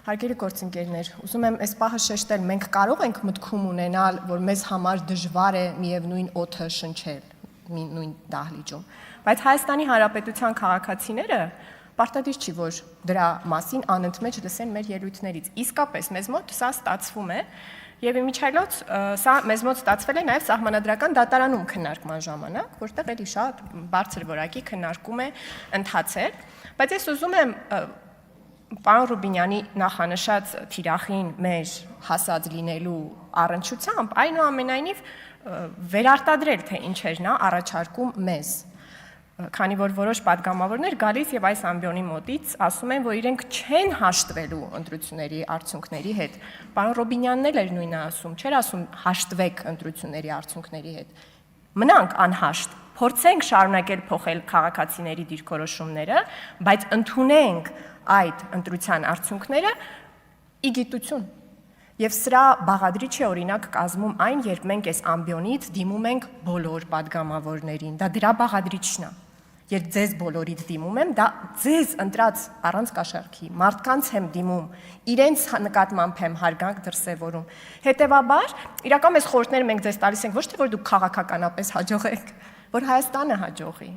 Հարգելի գործընկերներ, ուզում եմ այս պահը շեշտել, մենք կարող ենք մտքում ունենալ, որ մեզ համար դժվար է միևնույն օդը շնչել, նույն դահլիճում, բայց Հայաստանի Հանրապետության քաղաքացիները պարտադիր չի, որ դրա մասին անընդմեջ լսեն մեր ելույթներից։ Իսկապես մեզ մոտ սա ստացվում է, եւ իմիջիայլոց սա մեզ մոտ ստացվել է նաեւ Սահմանադրական դատարանում քննարկման ժամանակ, որտեղ էլի շատ բարձր որակի քննարկում է ընթացել, բայց ես ուզում եմ Պարոն Ռուբինյանի նախանշած թիրախին մեր հասած լինելու առնչությամբ այնուամենայնիվ վերարտադրել, թե ինչ էր նա առաջարկում մեզ, քանի որ որոշ պատգամավորներ գալիս եւ այս ամբիոնի մոտից ասում են, որ իրենք չեն հաշտվելու ընտրությունների արդյունքների հետ։ Պարոն Ռուբինյանն էլ էր նույնը ասում, չէր ասում հաշտվեք ընտրությունների արդյունքների հետ։ Մնանք անհաշտ, փորձենք շարունակել փոխել քաղաքացիների դիրքորոշումները, բայց ընդունենք այդ ընտրության արդյունքները ի գիտություն։ Եվ սրա բաղադրիչ է օրինակ կազմում այն, երբ մենք այս ամբիոնից դիմում ենք բոլոր պատգամավորներին, դա դրա բաղադրիչն է։ Երբ ձեզ բոլորից դիմում եմ, դա ձեզ ընտրած առանց կաշառքի, մարդկանց եմ դիմում, իրենց նկատմամբ եմ հարգանք դրսևորում։ Հետևաբար, իրական այս խորհուրդները մենք ձեզ տալիս ենք ոչ թե որ դուք քաղաքականապես հաջողեք, որ Հայաստանը հաջողի։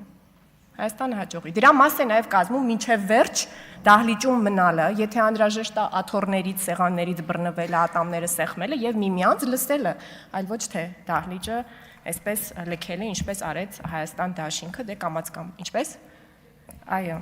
Հայաստանը հաջողի։ Դրա մաս է նաև կազմում մինչև վերջ դահլիճում մնալը, եթե անհրաժեշտ է աթոռներից, սեղաններից բռնվելը, ատամները սեղմելը եւ միմյանց լսելը, այլ ոչ թե դահլիճը այսպես լքելը, ինչպես արեց Հայաստան դաշինքը, դե կամաց կամ, ինչպես։ Այո։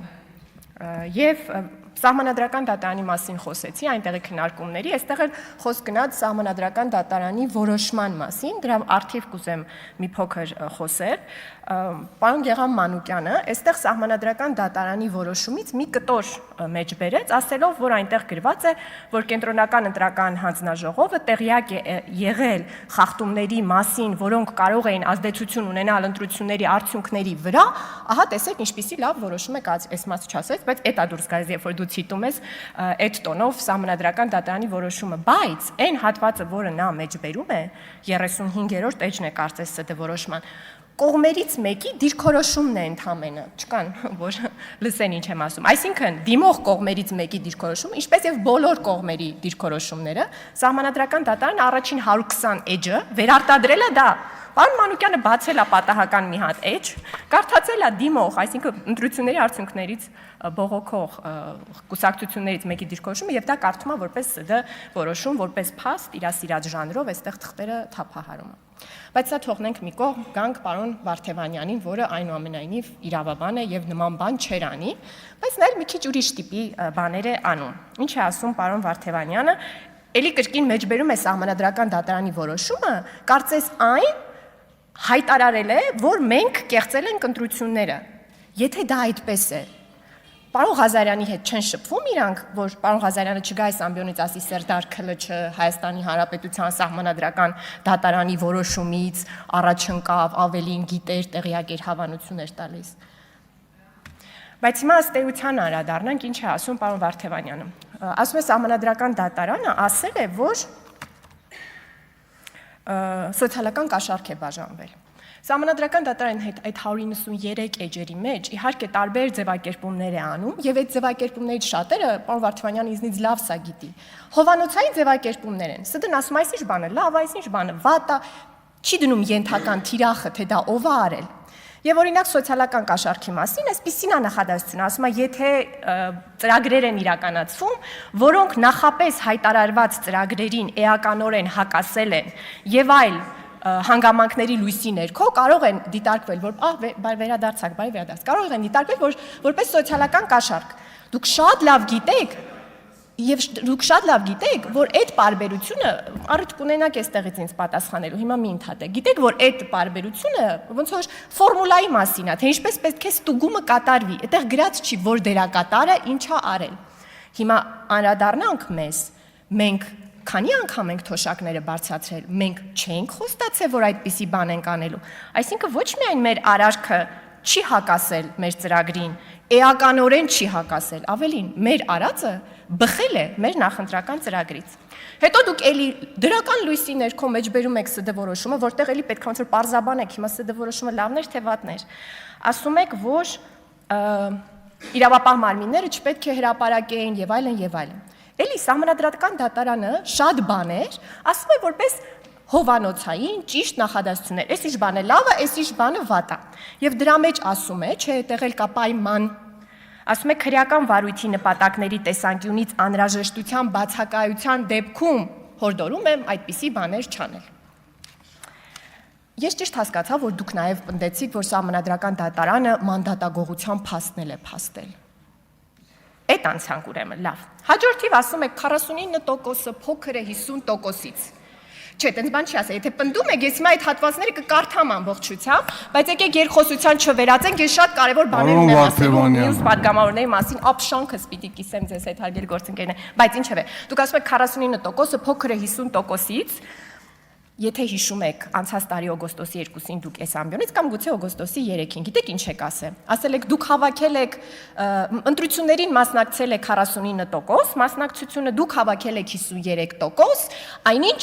Եվ Սահմանադրական դատարանի մասին խոսեցի, այնտեղի քննարկումների, այստեղ էլ խոսք գնաց Սահմանադրական դատարանի որոշման մասին, դրա արդիվ կուզեմ մի փոքր խոսել։ Պարոն Գեղամ Մանուկյանը այստեղ Սահմանադրական դատարանի որոշումից մի կտոր մեջ բերեց, ասելով, որ այնտեղ գրված է, որ կենտրոնական ընտրական հանձնաժողովը տեղյակ է եղել խախտումների մասին, որոնք կարող էին ազդեցություն ունենալ ընտրությունների արդյունքների վրա, ահա տեսեք ինչպիսի լավ որոշում է կայացել, այս մասը չասեց, բայց էտա դուրս գալիս, երբ որ դու ցիտում ես այդ տոնով Սահմանադրական դատարանի որոշումը, բայց այն հատվածը, որը նա մեջ բերում է, 35-րդ էջն է կարծես ՍԴ որոշման, կողմերից մեկի դիրքորոշումն է ընդհանրապես, չկան, որ լսեն ինչ եմ ասում։ Այսինքն դիմող կողմերից մեկի դիրքորոշումը, ինչպես եւ բոլոր կողմերի դիրքորոշումները, Սահմանադրական դատարանը առաջին 120 էջը վերարտադրել է դա։ Պարոն Մանուկյանը բացել է պատահական մի հատ էջ, կարդացել է դիմող, այսինքն ընտրությունների արդյունքներից բողոքող կուսակցություններից մեկի դիրքորոշումը եւ դա կարդում է որպես ՍԴ որոշում, որպես փաստ իր ասիրած ժանրով այստեղ թղթերը թափահարում է։ Բայց սա թողնենք մի կողմ, գանք պարոն Վարդևանյանին, որը այնուամենայնիվ իրավաբան է եւ նման բան չեր անի, բայց նա էլ մի քիչ ուրիշ տիպի բաներ է անում։ Ինչ է ասում պարոն Վարդևանյանը, ելի կրկին մեջբերում է Սահմանադրական դատարանի որոշումը, կարծես այն հայտարարել է, որ մենք կեղծել ենք ընտրությունները։ Եթե դա այդպես է, պարոն Ղազարյանի հետ չեն շփվում իրանք, որ պարոն Ղազարյանը չգա այս ամբիոնից ասի Սերդար Քլչ Հայաստանի Հանրապետության Սահմանադրական դատարանի որոշումից առաջ ընկավ, ավելին գիտեր, տեղյակ էր, հավանություն էր տալիս։ Բայց հիմա ըստ էության անդրադառնանք, ինչ է ասում պարոն Վարդևանյանը։ Ասում է Սահմանադրական դատարանը ասել է, որ սոցիալական կաշառք է բաժանվել։ Սահմանադրական դատարանը այդ 193 էջերի մեջ իհարկե տարբեր ձևակերպումներ է անում եւ այդ ձևակերպումներից շատերը պարոն Վարդևանյանը ինձնից լավ սա գիտի։ Հովանոցային ձևակերպումներ են։ ՍԴ-ն ասում է, այս ինչ բան է, լավ, այս ինչ բան է, վատ է, չի դնում ենթական թիրախը, թե դա ով է արել։ Եվ օրինակ սոցիալական կաշառքի մասին այսպիսին է նախադասությունը, ասում է, եթե ծրագրեր են իրականացվում, որոնք նախապես հայտարարված ծրագրերին էականորեն հակասել են եւ այլ հանգամանքների լույսի ներքո կարող են դիտարկվել, որ վերադարձակ, կարող են դիտարկվել որպես սոցիալական կաշառք։ Դուք շատ լավ գիտեք, որ այդ պարբերությունը առիթ կունենաք այստեղից ինձ պատասխանելու, հիմա մի ընդհատեք։ Գիտեք, որ այդ պարբերությունը ոնց որ ֆորմուլայի մասին է, թե ինչպես պետք է ստուգումը կատարվի։ Այդտեղ գրած չի, որ դերակատարը ինչ է արել։ Հիմա անդրադառնանք մեզ, մենք քանի անգամ ենք թոշակները բարձրացրել, մենք չենք խոստացել, որ այդպիսի բան ենք անելու։ Այսինքն ոչ միայն մեր արարքը չի հակասել մեր ծրագրին, էականորեն չի հակասել, ավելին, մեր արածը բխել է մեր նախընտրական ծրագրից։ Հետո դուք էլի դրական լույսի ներքո մեջբերում եք ՍԴ որոշումը, որտեղ էլի պետք է ոնց որ պարզաբանեք, հիմա ՍԴ որոշումը լավն էր թե վատն էր։ Ասում եք, որ իրավապահ մարմինները չպետք է հրապարակեն եւ այլն եւ այլն։ Էլի Սահմանադրական դատարանը շատ բաներ ասում է որպես հովանոցային ճիշտ նախադասություններ։ Այս ինչ բանը լավ է, այս ինչ բանը վատ է։ Եվ դրա մեջ ասում է, չէ, այդտեղ էլ կա պայման, ասում է քրեական վարույթի նպատակների տեսանկյունից անհրաժեշտության բացակայության դեպքում հորդորում եմ այդպիսի բաներ չանել։ Ես ճիշտ հասկացա, որ դուք նաև պնդեցիք, որ Սահմանադրական դատարանը մանդատագողության փաստնել է փաստել։ Այդ անցանք ուրեմն լավ։ Հաջորդիվ ասում եք 49%-ը փոքր է 50%-ից։ Չէ, տենց բան չի ասա, եթե պնդում եք, ես հիմա այդ հատվածները կկարդամ ամբողջությամբ, բայց եկեք երկխոսության չվերածենք, ես շատ կարևոր բաներ ունեմ ասելու մյուս պատգամավորների մասին, ապշանքս պիտի կիսեմ ձեզ այդ հարգելի գործընկերներ, բայց ինչևէ, դուք ասում եք 49%-ը փոքր է 50%-ից, եթե հիշում եք, անցած տարի օգոստոսի 2-ին դուք այս ամբիոնից կամ գուցե օգոստոսի 3-ին, գիտեք ինչ եք ասել։ Ասել եք դուք հավաքել եք ընտրություններին մասնակցել եք 49%, մասնակցությունը դուք հավաքել եք 53%, այնինչ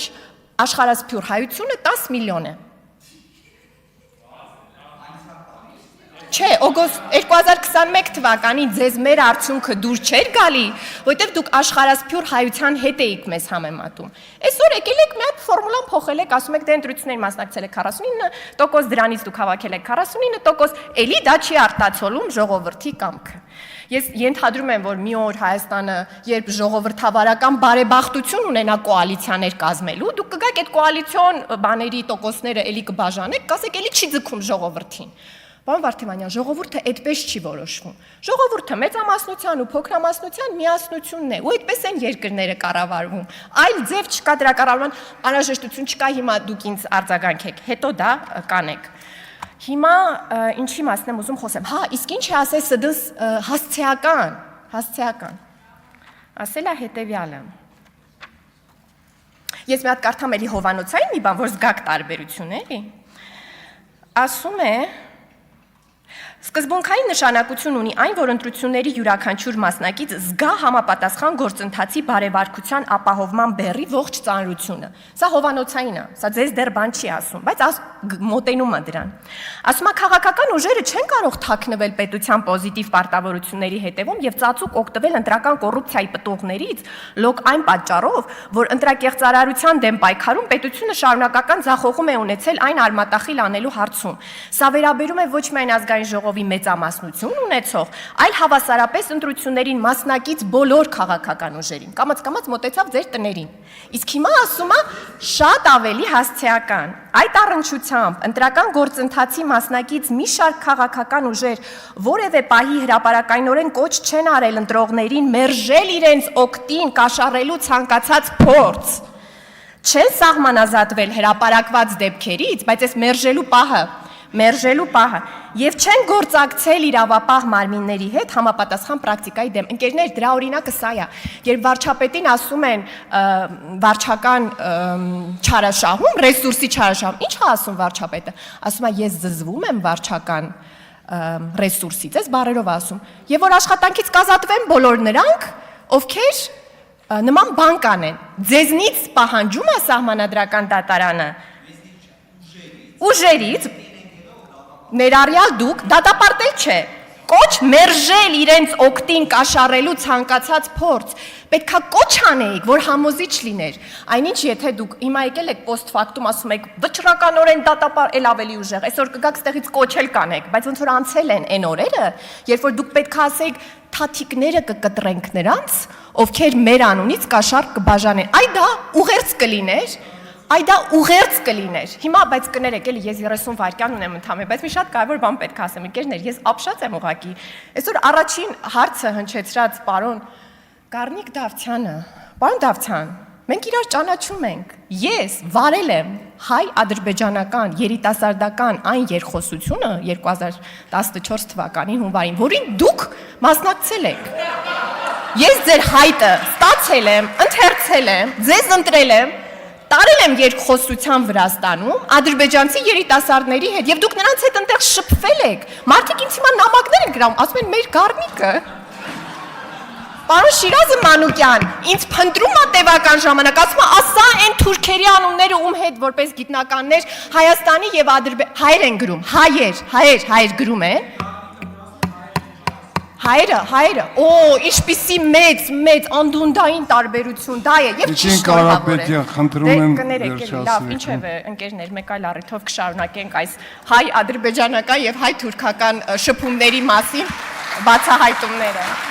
աշխարհասփյուր հայությունը 10 միլիոն է։ Չէ, օգոստ 2021 թվականին ձեզ մեր արդյունքը դուր չէր գալի, որտեղ դուք աշխարհասփյուր հայության հետ էիք մեզ համեմատում։ Այսօր եկել եք մի հատ ֆորմուլան փոխել եք, ասում եք դե ընտրություններին մասնակցել եք 49%, դրանից դուք հավաքել եք 49%, էլի դա չի արտացոլում ժողովրդի կամքը։ Ես ենթադրում եմ, որ մի օր Հայաստանը, երբ ժողովրդավարական բարեբախտություն ունենա կոալիցիաներ կազմելու, դուք կգաք այդ կոալիցիոն բաների տոկոսները էլի կբաժանեք, կասեք էլի չի ձգում ժողովրդին։ Պարոն Վարդեվանյան, ժողովուրդը այդպես չի որոշվում։ Ժողովուրդը մեծամասնության ու փոքրամասնության միասնությունն է, ու այդպես են երկրները կառավարվում։ Այլ ձև չկա դրա կառավարման անհրաժեշտություն չկա, հիմա դուք ինձ արձագանքեք, հետո դա կանեք։ Հիմա ինչի մասն եմ ուզում խոսեմ։ Հա, իսկ ինչ է ասել ՍԴ հասցեական։ Ասել է հետևյալը։ Ես մի հատ կարդամ էլի հովանոցային մի բան, որ զգաք տարբերություն էլի։ Ասում է Սկզբունքային նշանակություն ունի այն, որ ընտրությունների յուրաքանչյուր մասնակից զգա համապատասխան գործընթացի բարեվարկության ապահովման բեռի ողջ ծանրությունը։ Սա հովանոցային է, սա ձեզ դեռ բան չի ասում, բայց մոտենում է դրան։ Ասում է քաղաքական ուժերը չեն կարող թաքնվել պետության պոզիտիվ պարտավորությունների հետևում եւ ծածուկ օգտվել ընտրական կոռուպցիայի պտուղներից, լոկ այն պատճառով, որ ընտրակեղծարարության դեմ պայքարում պետությունը շարունակական ձախողում է ունեցել այն արմատախիլ անելու հարցում։ Սա վերաբերում է ոչ միայն ազգային ժողովի մեծամասնություն ունեցող, այլ հավասարապես ընտրություններին մասնակից բոլոր քաղաքական ուժերին։ Կամաց մոտեցավ ձեր տներին։ Իսկ հիմա ասում է շատ ավելի հասցեական։ Այդ առնչությամբ ընտրական գործընթացի մասնակից մի շարք քաղաքական ուժեր որևէ պահի հրապարակայնորեն կոչ չեն արել ընտրողներին մերժել իրենց օգտին կաշառելու ցանկացած փորձ։ Չեն սահմանազատվել հրապարակված դեպքերից, բայց այս մերժելու պահը եւ չեն գործակցել իրավապահ մարմինների հետ համապատասխան պրակտիկայի դեմ։ Ընկերներ, դրա օրինակը սա է։ Երբ վարչապետին ասում են վարչական չարաշահում, ռեսուրսի չարաշահում, ի՞նչ է ասում վարչապետը։ Ասում է ես զզվում եմ վարչական ռեսուրսից, այս բառերով ասում։ Եվ որ աշխատանքից կազատվեն բոլոր նրանք, ովքեր նման բան կանեն։ Ձեզնից պահանջում է Սահմանադրական դատարանը ուժերից ներառյալ դուք դատապարտել չէ, կոչ մերժել իրենց օգտին կաշառելու ցանկացած փորձ, պետքա կոչ անեիք, որ համոզիչ լիներ, այնինչ եթե դուք հիմա եկել եք post factum ասում եք վճռականորեն դատապարտել ավելի ուժեղ, այսօր կգաք ստեղից կոչել կանեք, բայց ոնց որ անցել են այն օրերը, երբ որ դուք պետք է ասեիք թաթիկները կկտրենք նրանց, ովքեր մեր անունից կաշառք կբաժանեն, այ դա ուղերձ կլիներ, Այ դա ուղերձ կլիներ։ Հիմա բայց կներեք, էլի ես 30 վայրկյան ունեմ ընդհանրապես, բայց մի շատ կարևոր բան պետք է ասեմ, ընկերներ, ես ապշած եմ ուղղակի։ Այսօր առաջին հարցը հնչեցրած պարոն Գառնիկ Դավթյանը։ Պարոն Դավթյան, մենք իրար ճանաչում ենք։ Ես վարել եմ հայ-ադրբեջանական երիտասարդական այն երկխոսությունը 2014 թվականի հունվարին, որին դուք մասնակցել եք։ Ես ձեր հայտը ստացել եմ, ընթերցել եմ, ձեզ ընտրել եմ։ Տարել եմ երկխոսության Վրաստանում, ադրբեջանցի երիտասարդների հետ, եւ դուք նրանց հետ այնտեղ շփվել եք։ Մարդիկ ինձ հիմա նամակներ են գրում, ասում են մեր Գառնիկը։ Պարոն Շիրազը Մանուկյան, ինձ փնտրում է տևական ժամանակ, ասում է, ասա այն թուրքերի անունները ում հետ որպես գիտնականներ Հայաստանի եւ հայեր են գրում, հայեր գրում են։ հայերը, ինչպիսի մեծ անդունդային տարբերություն դա է եւ ճիշտ Կարապետյան, խնդրում եմ լավ, ինչևէ, ընկերներ, մեկ այլ առիթով կշարունակենք այս հայ-ադրբեջանական եւ հայ-թուրքական շփումների մասին բացահայտումները։